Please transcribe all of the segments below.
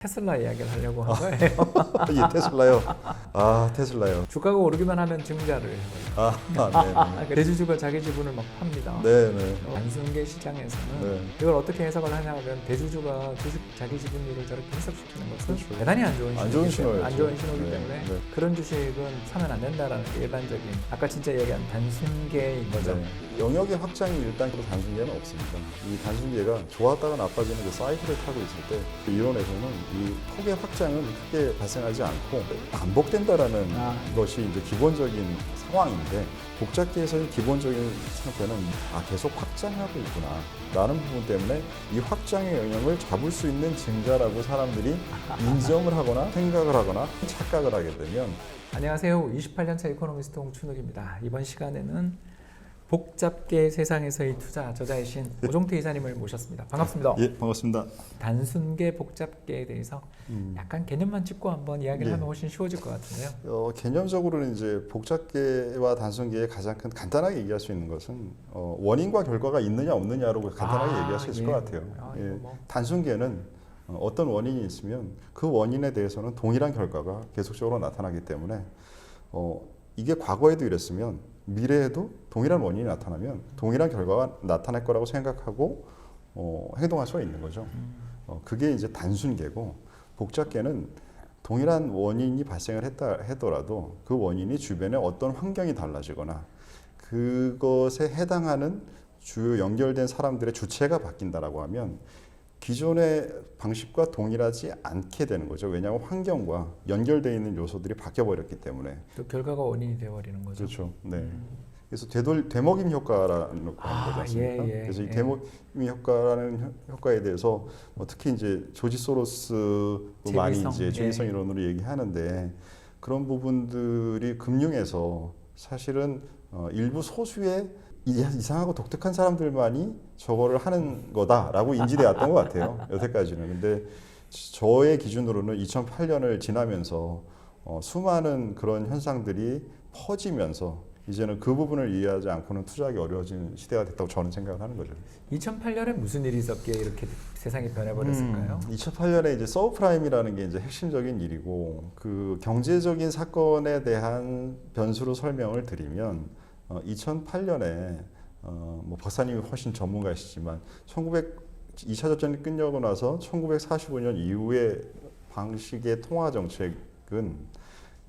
테슬라 이야기를 하려고 한 거예요. 예, 테슬라요. 아, 테슬라요. 주가가 오르기만 하면 증자를 해요. 아, 네. 대주주가 자기 지분을 막 팝니다. 네, 네. 단순계 시장에서는 네. 이걸 어떻게 해석을 하냐면 대주주가 주식 자기 지분율을 저렇게 해석시키는 것은 그렇죠. 대단히 안 좋은 안 좋은 신호이기 때문에, 신호였죠. 안 좋은 신호이기 네, 때문에 네. 그런 주식은 사면 안 된다라는 게 일반적인 아까 진짜 얘기한 단순계인 거죠. 네. 영역의 확장이 일단 그 단순계는 없습니다. 이 단순계가 좋았다가 나빠지는 그 사이클을 타고 있을 때 그 이론에서는 이 폭의 확장은 크게 발생하지 않고 반복된다라는 것이 이제 기본적인 상황인데 복잡계에서의 기본적인 상태는 계속 확장하고 있구나 라는 부분 때문에 이 확장의 영역을 잡을 수 있는 증자라고 사람들이 인정을 하거나 생각을 하거나 착각을 하게 되면 안녕하세요. 28년차 이코노미스트 홍춘욱입니다. 이번 시간에는 복잡계 세상에서의 투자 저자이신 오종태 이사님을 모셨습니다. 반갑습니다. 예, 반갑습니다. 단순계 복잡계에 대해서 약간 개념만 짚고 한번 이야기를 예. 하면 훨씬 쉬워질 것 같은데요. 개념적으로는 이제 복잡계와 단순계의 가장 큰 간단하게 얘기할 수 있는 것은 원인과 결과가 있느냐 없느냐로 간단하게 얘기할 수 있을 것 같아요. 이거 뭐. 단순계는 어떤 원인이 있으면 그 원인에 대해서는 동일한 결과가 계속적으로 나타나기 때문에 이게 과거에도 이랬으면 미래에도 동일한 원인이 나타나면 동일한 결과가 나타날 거라고 생각하고 행동할 수가 있는 거죠. 그게 이제 단순계고 복잡계는 동일한 원인이 발생을 했다 하더라도 그 원인이 주변에 어떤 환경이 달라지거나 그것에 해당하는 주요 연결된 사람들의 주체가 바뀐다라고 하면 기존의 방식과 동일하지 않게 되는 거죠. 왜냐하면 환경과 연결되어 있는 요소들이 바뀌어버렸기 때문에. 또 결과가 원인이 되어버리는 거죠. 그렇죠. 네. 그래서 되먹임 효과라는 거지 않습니까? 예. 그래서 이 되먹임 효과라는 효과에 대해서 특히 이제 조지 소로스 많이 이제 재미성 이론으로 얘기하는데 그런 부분들이 금융에서 사실은 일부 소수의 이상하고 독특한 사람들만이 저거를 하는 거다라고 인지되었던 것 같아요. 여태까지는. 근데 저의 기준으로는 2008년을 지나면서 수많은 그런 현상들이 퍼지면서 이제는 그 부분을 이해하지 않고는 투자하기 어려워진 시대가 됐다고 저는 생각을 하는 거죠. 2008년에 무슨 일이 있었기에 이렇게 세상이 변해버렸을까요? 2008년에 이제 서브프라임이라는 게 이제 핵심적인 일이고 그 경제적인 사건에 대한 변수로 설명을 드리면 2008년에 뭐 박사님이 훨씬 전문가이시지만 2차 전쟁이 끝나고 나서 1945년 이후의 방식의 통화 정책은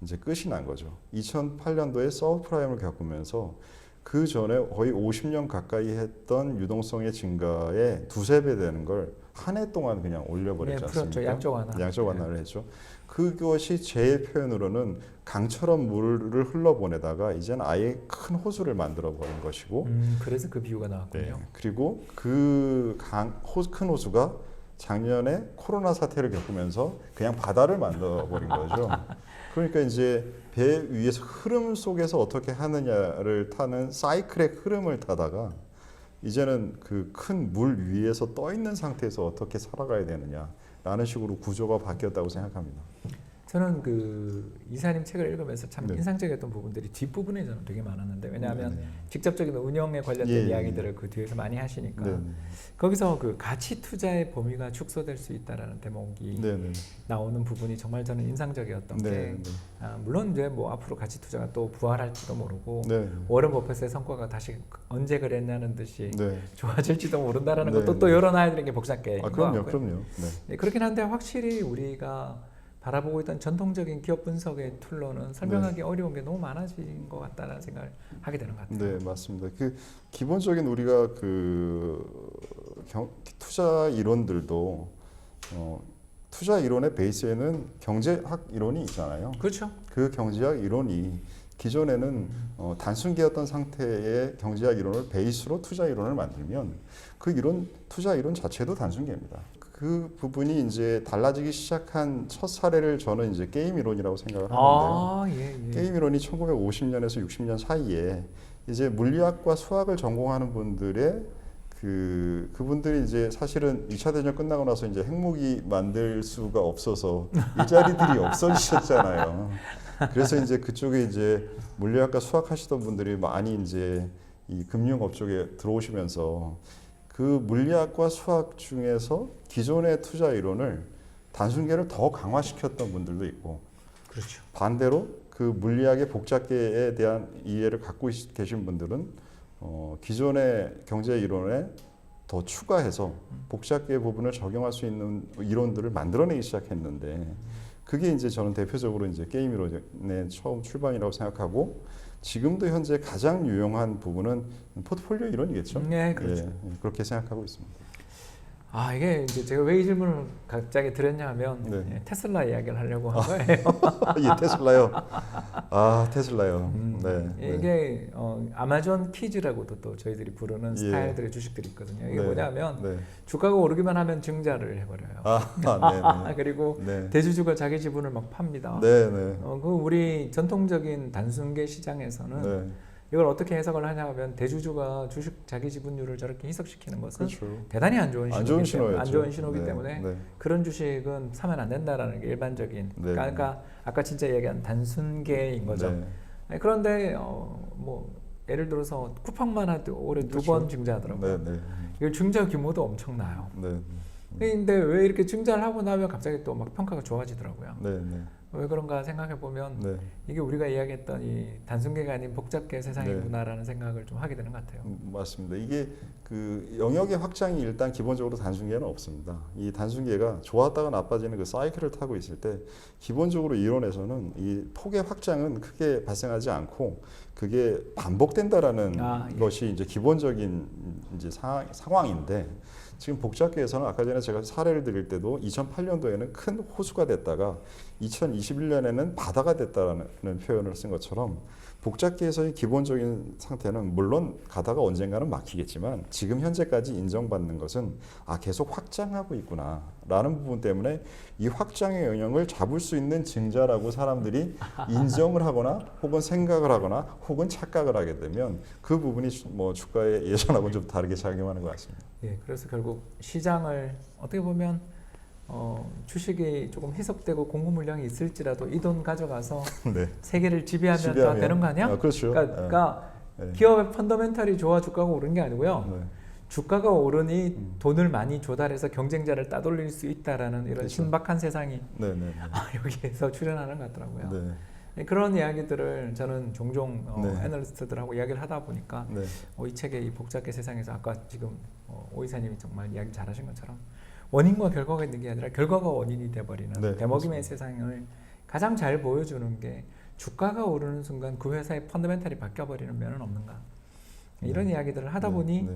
이제 끝이 난 거죠. 2008년도에 서브프라임을 겪으면서 그 전에 거의 50년 가까이 했던 유동성의 증가에 두세 배 되는 걸 한 해 동안 그냥 올려버렸지 않습니까? 그렇죠. 양적 완화를 했죠. 그것이 제 표현으로는 강처럼 물을 흘러보내다가 이제는 아예 큰 호수를 만들어 버린 것이고 그래서 그 비유가 나왔군요. 네. 그리고 그 큰 호수가 작년에 코로나 사태를 겪으면서 그냥 바다를 만들어 버린 거죠. 그러니까 이제 배 위에서 흐름 속에서 어떻게 하느냐를 타는 사이클의 흐름을 타다가 이제는 그 큰 물 위에서 떠 있는 상태에서 어떻게 살아가야 되느냐라는 식으로 구조가 바뀌었다고 생각합니다. 저는 그 이사님 책을 읽으면서 참 네. 인상적이었던 부분들이 뒷부분에 저는 되게 많았는데 왜냐하면 직접적인 운영에 관련된 이야기들을 그 뒤에서 많이 하시니까 거기서 그 가치 투자의 범위가 축소될 수 있다라는 대목이 나오는 부분이 정말 저는 인상적이었던 게 물론 이제 뭐 앞으로 가치 투자가 또 부활할지도 모르고 워런 버핏의 성과가 다시 언제 그랬냐는 듯이 좋아질지도 모른다라는 것도 또 열어놔야 되는 게 복잡계인 것 같고요. 그럼요. 네, 그렇긴 한데 확실히 우리가 바라보고 있던 전통적인 기업 분석의 툴로는 설명하기 어려운 게 너무 많아진 것 같다는 생각을 하게 되는 것 같아요. 네, 맞습니다. 그 기본적인 우리가 그 투자 이론들도 투자 이론의 베이스에는 경제학 이론이 있잖아요. 그렇죠. 그 경제학 이론이 기존에는 단순계였던 상태의 경제학 이론을 베이스로 투자 이론을 만들면 그 이론 투자 이론 자체도 단순계입니다. 그 부분이 이제 달라지기 시작한 첫 사례를 저는 이제 게임 이론이라고 생각을 하는데요. 게임 이론이 1950년에서 60년 사이에 이제 물리학과 수학을 전공하는 분들의 그분들이 이제 사실은 2차 대전 끝나고 나서 이제 핵무기 만들 수가 없어서 일자리들이 없어지셨잖아요. 그래서 이제 그쪽에 이제 물리학과 수학 하시던 분들이 많이 이제 이 금융업 쪽에 들어오시면서 그 물리학과 수학 중에서 기존의 투자 이론을 단순계를 더 강화시켰던 분들도 있고, 그렇죠. 반대로 그 물리학의 복잡계에 대한 이해를 갖고 계신 분들은 기존의 경제 이론에 더 추가해서 복잡계 부분을 적용할 수 있는 이론들을 만들어내기 시작했는데, 그게 이제 저는 대표적으로 이제 게임 이론의 처음 출발이라고 생각하고, 지금도 현재 가장 유용한 부분은 포트폴리오 이론이겠죠. 네, 그렇죠. 예, 그렇게 생각하고 있습니다. 아, 이게 이제 제가 왜 이 질문을 갑자기 드렸냐 하면 네. 예, 테슬라 이야기를 하려고 한 거예요. 이 테슬라요. 아, 테슬라요. 네. 이게 아마존 키즈라고도 또 저희들이 부르는 예. 스타일들의 주식들이 있거든요. 이게 네. 뭐냐면 네. 주가가 오르기만 하면 증자를 해버려요. 아, 네. 그리고 네. 대주주가 자기 지분을 막 팝니다. 네, 네. 그 우리 전통적인 단순계 시장에서는 네. 이걸 어떻게 해석을 하냐 하면 대주주가 주식 자기 지분율을 저렇게 희석시키는 것은 그렇죠. 대단히 안 좋은 신호기 안 좋은 신호기 네, 때문에 네. 그런 주식은 사면 안 된다라는 게 일반적인 네. 그러니까 아까 진짜 얘기한 단순계인 거죠. 네. 네, 그런데 뭐 예를 들어서 쿠팡만 해도 올해 두 번 증자하더라고요. 네, 네. 이거 증자 규모도 엄청나요. 네. 근데 왜 이렇게 증자를 하고 나면 갑자기 또 막 평가가 좋아지더라고요. 네, 네. 왜 그런가 생각해 보면 네. 이게 우리가 이야기했던 이 단순계가 아닌 복잡계 세상이구나라는 생각을 좀 하게 되는 것 같아요. 맞습니다. 이게 그 영역의 확장이 일단 기본적으로 단순계는 없습니다. 이 단순계가 좋았다가 나빠지는 그 사이클을 타고 있을 때 기본적으로 이론에서는 이 폭의 확장은 크게 발생하지 않고 그게 반복된다라는 예. 것이 이제 기본적인 이제 상황인데, 지금 복잡계에서는 아까 전에 제가 사례를 드릴 때도 2008년도에는 큰 호수가 됐다가 2021년에는 바다가 됐다라는 표현을 쓴 것처럼, 복잡계에서의 기본적인 상태는 물론 가다가 언젠가는 막히겠지만 지금 현재까지 인정받는 것은 계속 확장하고 있구나 라는 부분 때문에 이 확장의 영역을 잡을 수 있는 증자라고 사람들이 인정을 하거나 혹은 생각을 하거나 혹은 착각을 하게 되면 그 부분이 뭐 주가의 예전하고는 좀 다르게 작용하는 것 같습니다. 예, 그래서 결국 시장을 어떻게 보면 주식이 조금 희석되고 공급 물량이 있을지라도 이 돈 가져가서 네. 세계를 지배하면 다 되는 거 아니야? 그렇죠. 그러니까 네. 기업의 펀더멘탈이 좋아 주가가 오르는 게 아니고요. 네. 주가가 오르니 돈을 많이 조달해서 경쟁자를 따돌릴 수 있다라는 이런 그렇죠. 신박한 세상이 네, 네, 여기에서 출현하는 것 같더라고요. 네. 그런 이야기들을 저는 종종 네. 애널리스트들하고 이야기를 하다 보니까 네. 이 책의 이 복잡계 세상에서 아까 지금 오 이사님이 정말 이야기 잘하신 것처럼 원인과 결과가 있는 게 아니라 결과가 원인이 돼버리는 네, 대먹임의 세상을 가장 잘 보여주는 게 주가가 오르는 순간 그 회사의 펀더멘탈이 바뀌어버리는 면은 없는가, 이런 이야기들을 하다 보니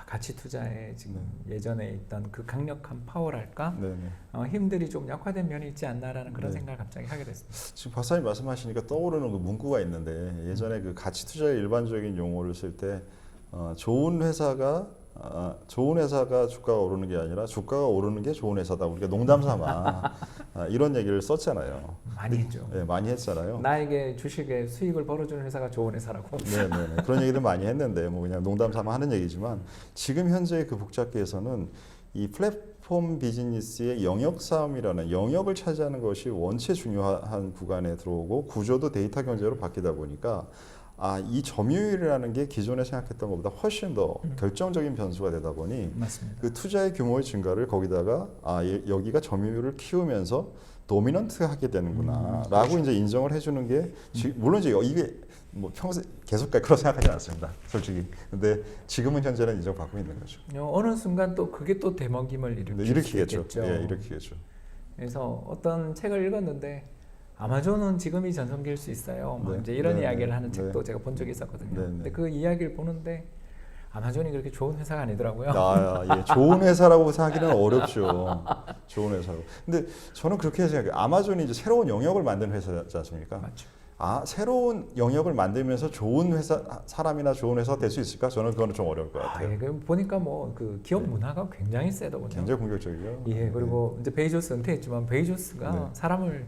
가치 투자에 지금 예전에 있던 그 강력한 파워랄까 힘들이 좀 약화된 면이 있지 않나라는 그런 생각을 갑자기 하게 됐습니다. 지금 박사님 말씀하시니까 떠오르는 그 문구가 있는데, 예전에 그 가치 투자의 일반적인 용어를 쓸 때 좋은 회사가 주가가 오르는 게 아니라 주가가 오르는 게 좋은 회사다, 우리가 농담삼아 이런 얘기를 썼잖아요. 많이 했죠. 네, 많이 했잖아요. 나에게 주식에 수익을 벌어주는 회사가 좋은 회사라고. 네, 그런 얘기들 많이 했는데 뭐 그냥 농담삼아 하는 얘기지만, 지금 현재 그 복잡계에서는 이 플랫폼 비즈니스의 영역 싸움이라는 영역을 차지하는 것이 원체 중요한 구간에 들어오고, 구조도 데이터 경제로 바뀌다 보니까 이 점유율이라는 게 기존에 생각했던 것보다 훨씬 더 결정적인 변수가 되다 보니, 맞습니다. 그 투자의 규모의 증가를 거기다가 여기가 점유율을 키우면서 도미넌트하게 되는구나라고 그렇죠. 이제 인정을 해주는 게 물론 이제 이게 뭐 평소에 계속 그렇게 생각하지 않습니다, 솔직히. 근데 지금은 현재는 인정받고 있는 거죠. 어느 순간 또 그게 또 대먹임을 일으키겠죠. 일으키겠죠. 예, 일으키겠죠. 그래서 어떤 책을 읽었는데 아마존은 지금이 전성기일 수 있어요. 뭐 이제 이런 이야기를 하는 책도 제가 본 적이 있었거든요. 근데 그 이야기를 보는데 아마존이 그렇게 좋은 회사가 아니더라고요. 예. 좋은 회사라고 생각하기는 어렵죠. 좋은 회사로. 근데 저는 그렇게 생각해요. 아마존이 이제 새로운 영역을 만든 회사지 않습니까? 맞죠. 새로운 영역을 만들면서 좋은 회사, 사람이나 좋은 회사가 될 수 있을까? 저는 그거는 좀 어려울 것 같아요. 예, 보니까 뭐 그 기업 문화가 굉장히 세더군요. 굉장히 공격적이죠. 예, 그리고 이제 베이조스 은퇴했지만 베이조스가 사람을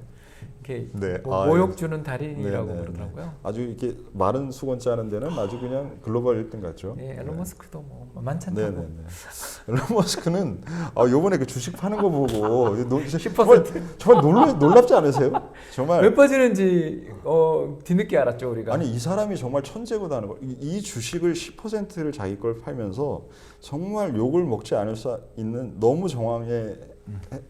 이렇게 모욕 주는 달인이라고 그러더라고요. 아주 이렇게 마른 수건 짜는 데는 아주 그냥 글로벌 1등 같죠. 예, 앨런 머스크도 뭐 만찬타고. 앨런 머스크는 요번에 그 주식 파는 거 보고 10% 정말 놀랍지 않으세요? 정말 왜 빠지는지 뒤늦게 알았죠, 우리가. 아니, 이 사람이 정말 천재구나 하는 거. 이 주식을 10%를 자기 걸 팔면서 정말 욕을 먹지 않을 수 있는 너무 정황의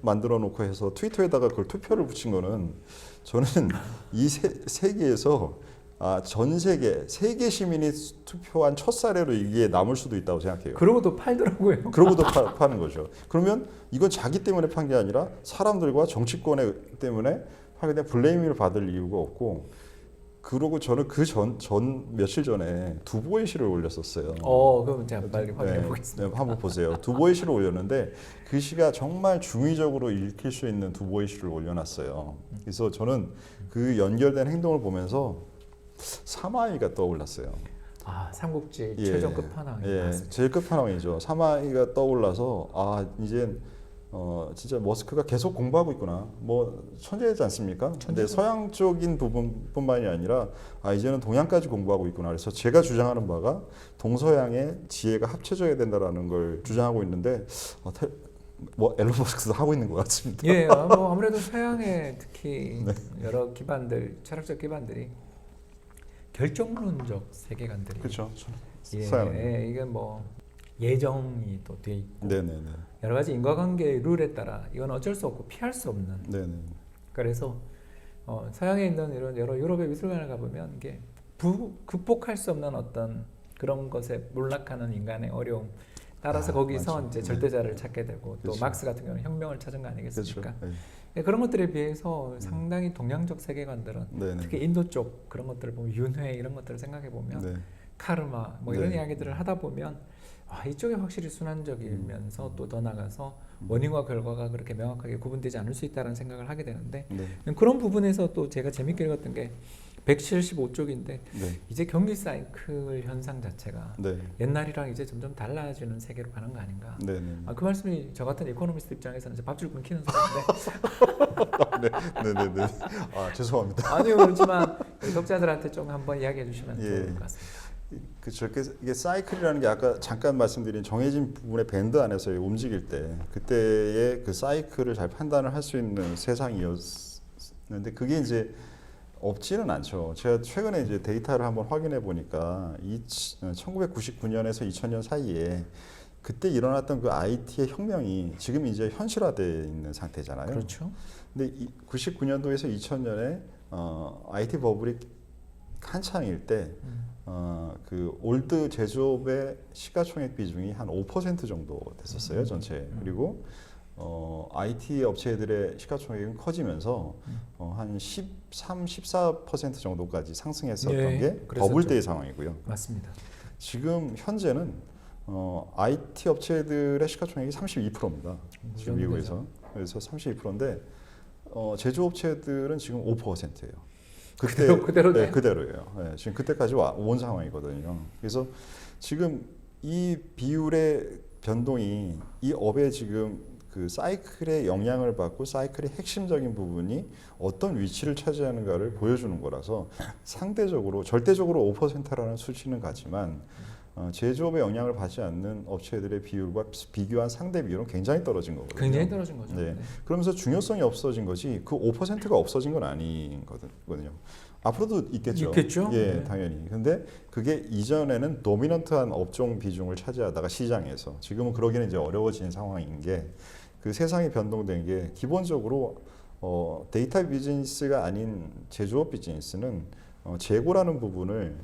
만들어 놓고 해서 트위터에다가 그걸 투표를 붙인 거는 저는 이 세계에서 전 세계 시민이 투표한 첫 사례로 이게 남을 수도 있다고 생각해요. 그러고도 팔더라고요. 그러고도 파는 거죠. 그러면 이건 자기 때문에 판 게 아니라 사람들과 정치권 때문에 하게 된 블레이밍을 받을 이유가 없고, 그러고 저는 며칠 전에 두보의 시를 올렸었어요. 그럼 제가 빨리 확인해 보겠습니다. 네, 한번 보세요. 두보의 시를 올렸는데 그 시가 정말 중의적으로 읽힐 수 있는 두보의 시를 올려놨어요. 그래서 저는 그 연결된 행동을 보면서 사마이가 떠올랐어요. 삼국지 최종 끝판왕. 제일 끝판왕이죠. 사마이가 떠올라서 이제 진짜 머스크가 계속 공부하고 있구나. 뭐 천재지 않습니까? 근데 서양 쪽인 부분뿐만이 아니라 이제는 동양까지 공부하고 있구나. 그래서 제가 주장하는 바가 동서양의 지혜가 합쳐져야 된다라는 걸 주장하고 있는데 앨런 머스크도 하고 있는 것 같습니다. 예, 아무래도 서양의 특히 여러 기반들, 철학적 기반들이 결정론적 세계관들이 그렇죠. 이게 뭐 예정이 또 돼 있고 네네네. 여러 가지 인과관계의 룰에 따라 이건 어쩔 수 없고 피할 수 없는. 네네. 그래서 서양에 있는 이런 여러 유럽의 미술관을 가보면 이게 극복할 수 없는 어떤 그런 것에 몰락하는 인간의 어려움 따라서 거기서 맞죠. 이제 절대자를 찾게 되고 또 그렇죠. 막스 같은 경우는 혁명을 찾은 거 아니겠습니까? 그렇죠. 그런 것들에 비해서 상당히 동양적 세계관들은 네네. 특히 인도 쪽 그런 것들을 보면 윤회 이런 것들을 생각해 보면 네. 카르마 뭐 이런 이야기들을 하다 보면 이쪽이 확실히 순환적이면서 또 더 나가서 원인과 결과가 그렇게 명확하게 구분되지 않을 수 있다는 생각을 하게 되는데 그런 부분에서 또 제가 재밌게 읽었던 게 175쪽인데 이제 경기 사이클 현상 자체가 옛날이랑 이제 점점 달라지는 세계로 가는 거 아닌가. 그 말씀이 저 같은 이코노미스트 입장에서는 이제 밥줄 끊기는 소리인데. 네네네. 죄송합니다. 아니요, 그렇지만 독자들한테 좀 한번 이야기해 주시면 좋을 것 같습니다. 그렇죠. 이게 사이클이라는 게 아까 잠깐 말씀드린 정해진 부분의 밴드 안에서 움직일 때 그때의 그 사이클을 잘 판단을 할 수 있는 세상이었는데 그게 이제 없지는 않죠. 제가 최근에 이제 데이터를 한번 확인해 보니까 1999년에서 2000년 사이에 그때 일어났던 그 IT의 혁명이 지금 이제 현실화되어 있는 상태잖아요. 그렇죠. 근데 99년도에서 2000년에 IT 버블이 한창일 때 그 올드 제조업의 시가총액 비중이 한 5% 정도 됐었어요, 전체. 그리고 IT 업체들의 시가총액은 커지면서 한 13, 14% 정도까지 상승했었던 게 버블 때의 상황이고요. 맞습니다. 지금 현재는 IT 업체들의 시가총액이 32%입니다. 지금 미국에서. 그래서 32%인데 제조업체들은 지금 5%예요. 그대로네요. 네, 그대로예요. 네, 지금 그때까지 온 상황이거든요. 그래서 지금 이 비율의 변동이 이 업에 지금 그 사이클의 영향을 받고 사이클의 핵심적인 부분이 어떤 위치를 차지하는가를 보여주는 거라서 상대적으로 절대적으로 5%라는 수치는 같지만 제조업에 영향을 받지 않는 업체들의 비율과 비교한 상대 비율은 굉장히 떨어진 거거든요. 굉장히 떨어진 거죠. 네. 그러면서 중요성이 없어진 거지 그 5%가 없어진 건 아니거든요. 앞으로도 있겠죠. 예, 당연히. 근데 그게 이전에는 도미넌트한 업종 비중을 차지하다가 시장에서 지금은 그러기는 이제 어려워진 상황인 게 그 세상이 변동된 게 기본적으로 데이터 비즈니스가 아닌 제조업 비즈니스는 재고라는 부분을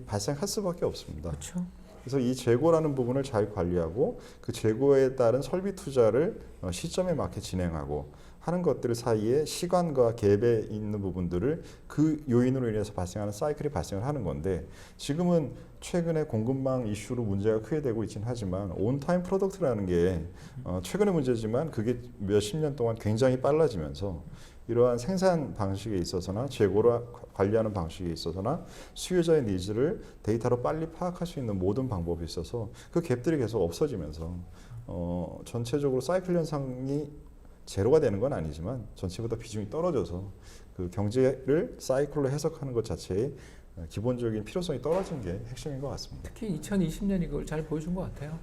발생할 수밖에 없습니다. 그렇죠. 그래서 이 재고라는 부분을 잘 관리하고 그 재고에 따른 설비 투자를 시점에 맞게 진행하고 하는 것들 사이에 시간과 갭에 있는 부분들을 그 요인으로 인해서 발생하는 사이클이 발생을 하는 건데 지금은 최근에 공급망 이슈로 문제가 크게 되고 있긴 하지만 온타임 프로덕트라는 게 최근의 문제지만 그게 몇십 년 동안 굉장히 빨라지면서 이러한 생산 방식에 있어서나 재고를 관리하는 방식에 있어서나 수요자의 니즈를 데이터로 빨리 파악할 수 있는 모든 방법이 있어서 그 갭들이 계속 없어지면서 전체적으로 사이클 현상이 제로가 되는 건 아니지만 전체보다 비중이 떨어져서 그 경제를 사이클로 해석하는 것 자체에 기본적인 필요성이 떨어진 게 핵심인 것 같습니다. 특히 2020년이 그걸 잘 보여준 것 같아요.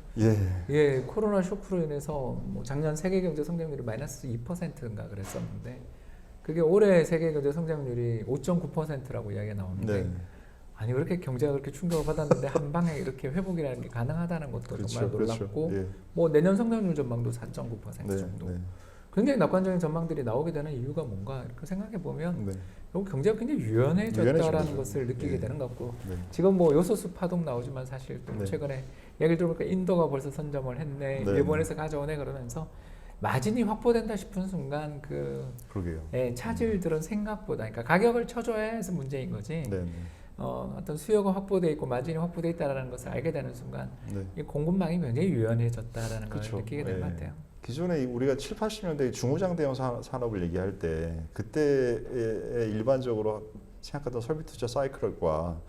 예, 코로나 쇼크로 인해서 뭐 작년 세계 경제 성장률이 마이너스 2%인가 그랬었는데 그게 올해 세계 경제 성장률이 5.9%라고 이야기가 나오는데 아니 그렇게 경제가 그렇게 충격을 받았는데 한 방에 이렇게 회복이라는 게 가능하다는 것도 정말 놀랍고 뭐 내년 성장률 전망도 4.9% 정도. 굉장히 낙관적인 전망들이 나오게 되는 이유가 뭔가 이렇게 생각해 보면 네. 경제가 굉장히 유연해졌다라는 유연해진 것을 느끼게 네. 되는 것 같고 네. 지금 뭐 요소수 파동 나오지만 사실 또 네. 최근에 얘기를 들어보니까 인도가 벌써 선점을 했네, 네. 일본에서 가져오네 그러면서 마진이 확보된다 싶은 순간 그러게요. 차질들은 생각보다 그러니까 가격을 쳐줘야 해서 문제인 거지. 네. 어떤 수요가 확보돼 있고 마진이 확보돼 있다라는 것을 알게 되는 순간 네. 이 공급망이 굉장히 유연해졌다라는 걸 그쵸. 느끼게 되는 것 같아요. 기존에 우리가 7, 80년대 중후장대형 산업을 얘기할 때 그때 일반적으로 생각하던 설비 투자 사이클과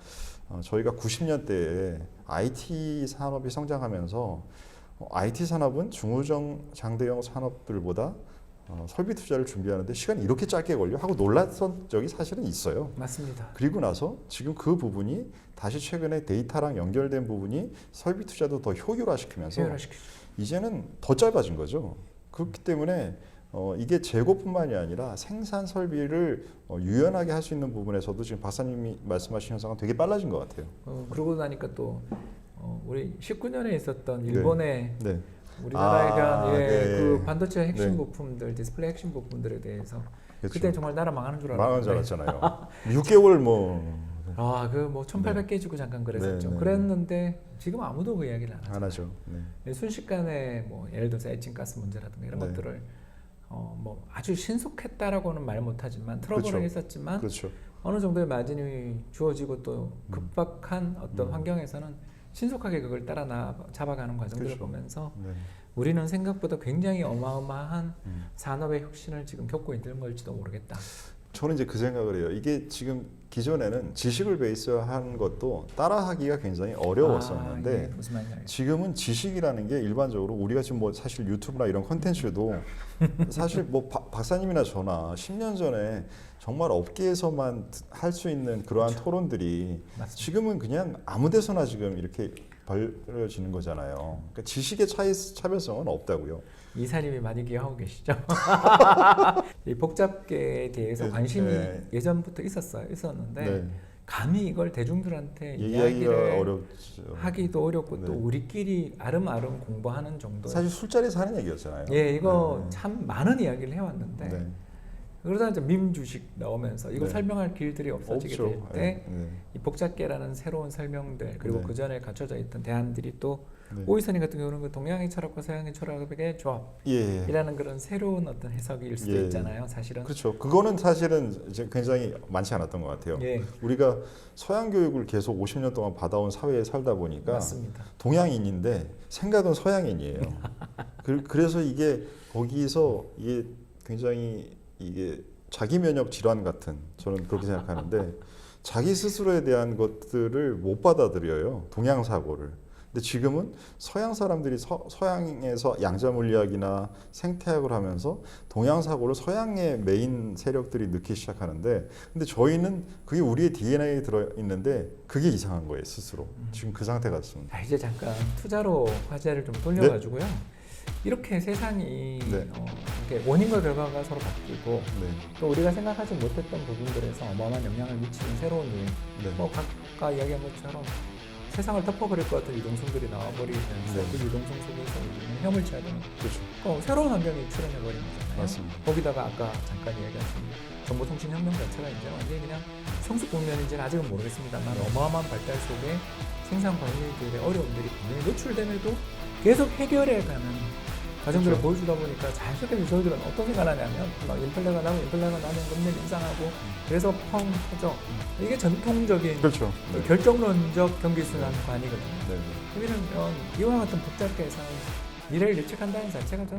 저희가 90년대에 IT 산업이 성장하면서 IT 산업은 중후장대형 산업들보다 설비 투자를 준비하는데 시간이 이렇게 짧게 걸려 하고 놀랐던 적이 사실은 있어요. 맞습니다. 그리고 나서 지금 그 부분이 다시 최근에 데이터랑 연결된 부분이 설비 투자도 더 효율화시키면서 이제는 더 짧아진 거죠. 그렇기 때문에 이게 재고뿐만이 아니라 생산 설비를 유연하게 할 수 있는 부분에서도 지금 박사님이 말씀하신 현상은 되게 빨라진 것 같아요. 그러고 나니까 또 우리 19년에 있었던 일본의 네. 우리나라에 대한 네. 그 반도체 핵심 네. 부품들, 디스플레이 핵심 부품들에 대해서 그렇죠. 그때 정말 나라 망하는 줄 알았는데 망한 줄 알았잖아요. 6개월 뭐 1800개 주고 잠깐 그랬었죠. 네, 네. 그랬는데 지금 아무도 그 이야기를 안 하죠. 네. 순식간에 뭐 예를 들어서 에칭가스 문제라든가 이런 네. 것들을 뭐 아주 신속했다라고는 말 못하지만 트러블은 그렇죠. 있었지만 그렇죠. 어느 정도의 마진이 주어지고 또 급박한 어떤 환경에서는 신속하게 그걸 잡아가는 과정들을 그렇죠. 보면서 네. 우리는 생각보다 굉장히 어마어마한 산업의 혁신을 지금 겪고 있는 걸지도 모르겠다. 저는 이제 그 생각을 해요. 이게 지금 기존에는 지식을 베이스한 것도 따라하기가 굉장히 어려웠었는데 무슨 말인지 알겠어요. 지금은 지식이라는 게 일반적으로 우리가 지금 뭐 사실 유튜브나 이런 컨텐츠도 사실 뭐 박사님이나 저나 10년 전에 정말 업계에서만 할 수 있는 그러한 그렇죠. 토론들이 맞습니다. 지금은 그냥 아무 데서나 지금 이렇게 벌어지는 거잖아요. 그러니까 지식의 차별성은 없다고요. 이사님이 많이 기여하고 계시죠. 이 복잡계에 대해서 관심이 예전부터 있었는데 네. 감히 이걸 대중들한테 얘기하기가 이야기를 어렵죠. 하기도 어렵고 네. 또 우리끼리 아름아름 공부하는 정도. 사실 술자리에서 하는 얘기였잖아요. 이거 참 많은 이야기를 해왔는데 네. 그러다 이제 밈 주식 나오면서 이걸 네. 설명할 길들이 없어지게 없죠. 될 때 네. 이 복잡계라는 새로운 설명들 그리고 네. 그 전에 갖춰져 있던 대안들이 또 네. 오이선이 같은 경우는 그 동양의 철학과 서양의 철학의 조합이라는 그런 새로운 어떤 해석일 수도 있잖아요. 사실은. 그렇죠. 그거는 사실은 이제 굉장히 많지 않았던 것 같아요. 우리가 서양 교육을 계속 50년 동안 받아온 사회에 살다 보니까 맞습니다. 동양인인데 생각은 서양인이에요. 그래서 이게 거기서 이게 굉장히 이게 자기 면역 질환 같은 저는 그렇게 생각하는데 자기 스스로에 대한 것들을 못 받아들여요. 동양 사고를. 근데 지금은 서양 사람들이 서양에서 양자 물리학이나 생태학을 하면서 동양 사고를 서양의 메인 세력들이 넣기 시작하는데 근데 저희는 그게 우리의 DNA에 들어 있는데 그게 이상한 거예요, 스스로. 지금 그 상태 같습니다. 이제 잠깐 투자로 화제를 좀 돌려가지고요. 이렇게 세상이 이렇게 원인과 결과가 서로 바뀌고 또 우리가 생각하지 못했던 부분들에서 어마어마한 영향을 미치는 새로운 유행 뭐 각각 이야기한 것처럼 세상을 덮어버릴 것 같은 유동성들이 나와버리면서 그 유동성 속에서 우리는 헤엄을 쳐야 되는 거죠. 새로운 환경이 출현해버린 거잖아요. 맞습니다. 거기다가 아까 잠깐 얘기하신 정보통신혁명 자체가 이제 완전히 그냥 성숙 국면인지는 아직은 모르겠습니다만 어마어마한 발달 속에 생산 관리들의 어려움들이 분명히 노출됨에도 계속 해결해가는 과정들을 보여주다 보니까 자연스럽게 저희들은 어떤 생각을 하냐면 인플레가 나면 금리 인상하고 그래서 펑 터져. 이게 전통적인 결정론적 경기순환관이거든요. 우리는 이와 같은 복잡계에서 미래를 예측한다는 자체가 저는